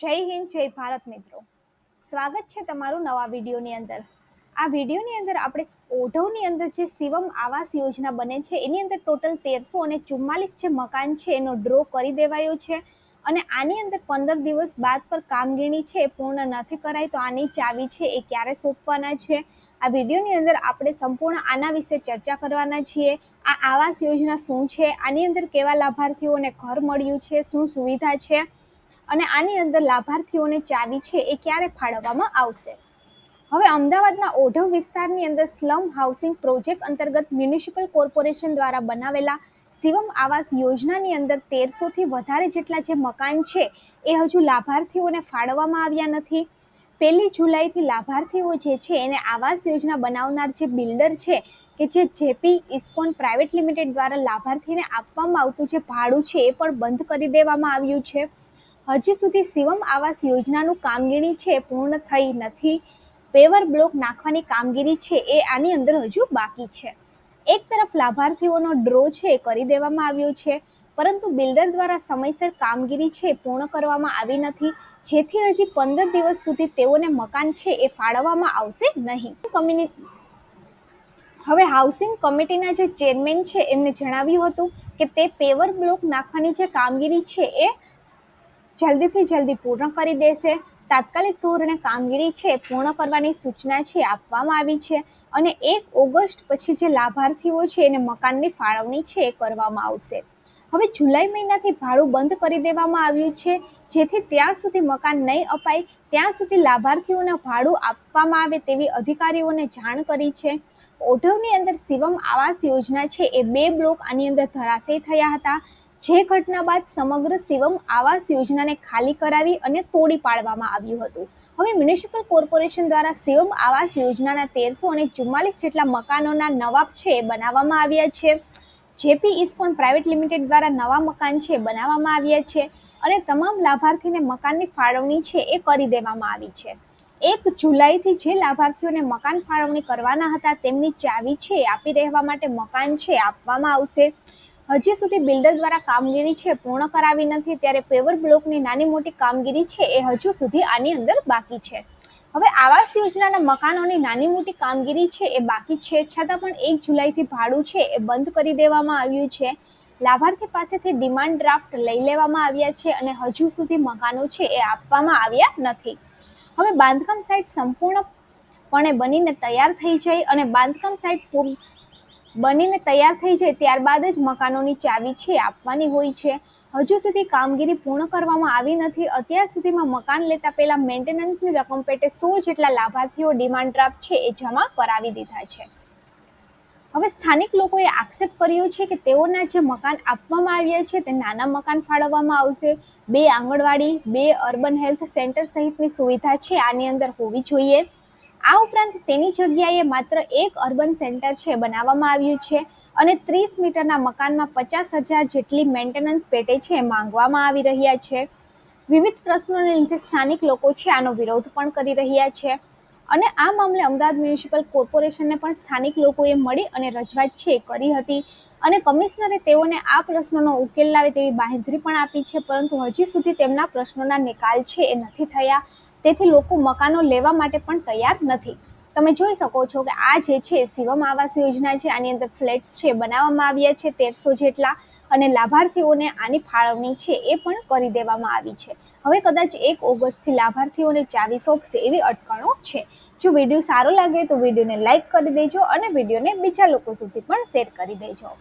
જય હિન્દ, જય ભારત મિત્રો. સ્વાગત છે તમારું નવા વિડીયોની અંદર. આ વિડીયોની અંદર આપણે ઓઢવની અંદર જે શિવમ આવાસ યોજના બને છે એની અંદર ટોટલ 1344 જે મકાન છે એનો ડ્રો કરી દેવાયો છે અને આની અંદર 15 દિવસ બાદ પર કામગીરી છે એ પૂર્ણ નથી કરાય તો આની ચાવી છે એ ક્યારે સોંપવાના છે. આ વિડીયોની અંદર આપણે સંપૂર્ણ આના વિશે ચર્ચા કરવાના છીએ. આ આવાસ યોજના શું છે, આની અંદર કેવા લાભાર્થીઓને ઘર મળ્યું છે, શું સુવિધા છે અને આની અંદર લાભાર્થીઓને ચાવી છે એ ક્યારે ફાળવવામાં આવશે. હવે અમદાવાદના ઓઢવ વિસ્તારની અંદર સ્લમ હાઉસિંગ પ્રોજેક્ટ અંતર્ગત મ્યુનિસિપલ કોર્પોરેશન દ્વારા બનાવેલા શિવમ આવાસ યોજનાની અંદર 1300થી વધારે જેટલા જે મકાન છે એ હજુ લાભાર્થીઓને ફાળવવામાં આવ્યા નથી. 1 જુલાઈથી લાભાર્થીઓ જે છે એને આવાસ યોજના બનાવનાર જે બિલ્ડર છે કે જે જેપી ઇસ્કોન પ્રાઇવેટ લિમિટેડ દ્વારા લાભાર્થીને આપવામાં આવતું જે ભાડું છે એ પણ બંધ કરી દેવામાં આવ્યું છે. હજી સુધી શિવમ આવાસ યોજનાનું કામગીરી છે પૂર્ણ થઈ નથી. પેવર બ્લોક નાખવાની કામગીરી છે એ આની અંદર હજુ બાકી છે. એક તરફ લાભાર્થીઓનો ડ્રો છે એ કરી દેવામાં આવ્યો છે, પરંતુ બિલ્ડર દ્વારા સમયસર કામગીરી છે પૂર્ણ કરવામાં આવી નથી, જેથી હજી 15 દિવસ સુધી તેઓને મકાન છે એ ફાળવવામાં આવશે નહીં. હવે હાઉસિંગ કમિટીના જે ચેરમેન છે એમને જણાવ્યું હતું કે તે પેવર બ્લોક નાખવાની જે કામગીરી છે એ જલ્દીથી જલ્દી પૂર્ણ કરી દેશે. તાત્કાલિક ધોરણે કામગીરી છે પૂર્ણ કરવાની સૂચના છે આપવામાં આવી છે અને 1 ઓગસ્ટ પછી જે લાભાર્થીઓ છે એને મકાનની ફાળવણી છે એ કરવામાં આવશે. હવે જુલાઈ મહિનાથી ભાડું બંધ કરી દેવામાં આવ્યું છે, જેથી ત્યાં સુધી મકાન નહીં અપાય ત્યાં સુધી લાભાર્થીઓને ભાડું આપવામાં આવે તેવી અધિકારીઓને જાણ કરી છે. ઓઢવની અંદર શિવમ આવાસ યોજના છે એ 2 બ્લોક આની અંદર ધરાશયી થયા હતા, જે ઘટના બાદ સમગ્ર શિવમ આવાસ યોજનાને ખાલી કરાવી અને તોડી પાડવામાં આવ્યું હતું. હવે મ્યુનિસિપલ કોર્પોરેશન દ્વારા શિવમ આવાસ યોજનાના 1344 જેટલા મકાનોના નવા છે બનાવવામાં આવ્યા છે. જેપી ઇસ્કોન પ્રાઇવેટ લિમિટેડ દ્વારા નવા મકાન છે બનાવવામાં આવ્યા છે અને તમામ લાભાર્થીને મકાનની ફાળવણી છે એ કરી દેવામાં આવી છે. 1 જુલાઈથી જે લાભાર્થીઓને મકાન ફાળવણી કરવાના હતા તેમની ચાવી છે આપી રહેવા માટે મકાન છે આપવામાં આવશે. હજી સુધી બિલ્ડર દ્વારા કામગીરી છે પૂર્ણ કરાવી નથી, ત્યારે પેવર બ્લોકની નાની મોટી કામગીરી છે એ હજુ સુધી આની અંદર બાકી છે. હવે આવાસ યોજનાના મકાનોની નાની મોટી કામગીરી છે એ બાકી છે, છતાં પણ 1 જુલાઈથી ભાડું છે એ બંધ કરી દેવામાં આવ્યું છે. લાભાર્થી પાસેથી ડિમાન્ડ ડ્રાફ્ટ લઈ લેવામાં આવ્યા છે અને હજુ સુધી મકાનો છે એ આપવામાં આવ્યા નથી. હવે બાંધકામ સાઇટ સંપૂર્ણપણે બનીને તૈયાર થઈ જાય અને બાંધકામ સાઇટ બનીને તૈયાર થઈ જાય ત્યારબાદ જ મકાનોની ચાવી છે આપવાની હોય છે. હજુ સુધી કામગીરી પૂર્ણ કરવામાં આવી નથી. અત્યાર સુધીમાં મકાન લેતા પહેલા મેન્ટેનન્સની રકમ પેટે 100 જેટલા લાભાર્થીઓ ડિમાન્ડ ડ્રાફ્ટ છે એ જમા કરાવી દીધા છે. હવે સ્થાનિક લોકોએ આક્ષેપ કર્યો છે કે તેઓના જે મકાન આપવામાં આવ્યા છે તે નાના મકાન ફાળવવામાં આવશે. 2 આંગણવાડી, 2 અર્બન હેલ્થ સેન્ટર સહિતની સુવિધા છે આની અંદર હોવી જોઈએ. આ ઉપરાંત તેની જગ્યાએ માત્ર 1 અર્બન સેન્ટર છે બનાવવામાં આવ્યું છે અને 30 મીટરના મકાનમાં 50,000 જેટલી મેન્ટેનન્સ પેટે છે માંગવામાં આવી રહ્યા છે. વિવિધ પ્રશ્નોને લીધે સ્થાનિક લોકો છે આનો વિરોધ પણ કરી રહ્યા છે અને આ મામલે અમદાવાદ મ્યુનિસિપલ કોર્પોરેશનને પણ સ્થાનિક લોકોએ મળી અને રજૂઆત છે કરી હતી અને કમિશનરે તેઓને આ પ્રશ્નોનો ઉકેલ લાવે તેવી બાંહેધરી પણ આપી છે, પરંતુ હજી સુધી તેમના પ્રશ્નોના નિકાલ છે એ નથી થયા, તેથી લોકો મકાનો લેવા માટે પણ તૈયાર નથી. તમે જોઈ શકો છો કે આ જે છે શિવમ આવાસ યોજના છે, આની અંદર ફ્લેટ્સ છે બનાવવામાં આવ્યા છે 1300 જેટલા અને લાભાર્થીઓને આની ફાળવણી છે એ પણ કરી દેવામાં આવી છે. હવે કદાચ 1 ઓગસ્ટથી લાભાર્થીઓને ચાવી સોંપશે એવી અટકળો છે. જો વિડીયો સારો લાગે તો વિડીયોને લાઇક કરી દેજો અને વિડીયોને બીજા લોકો સુધી પણ શેર કરી દેજો.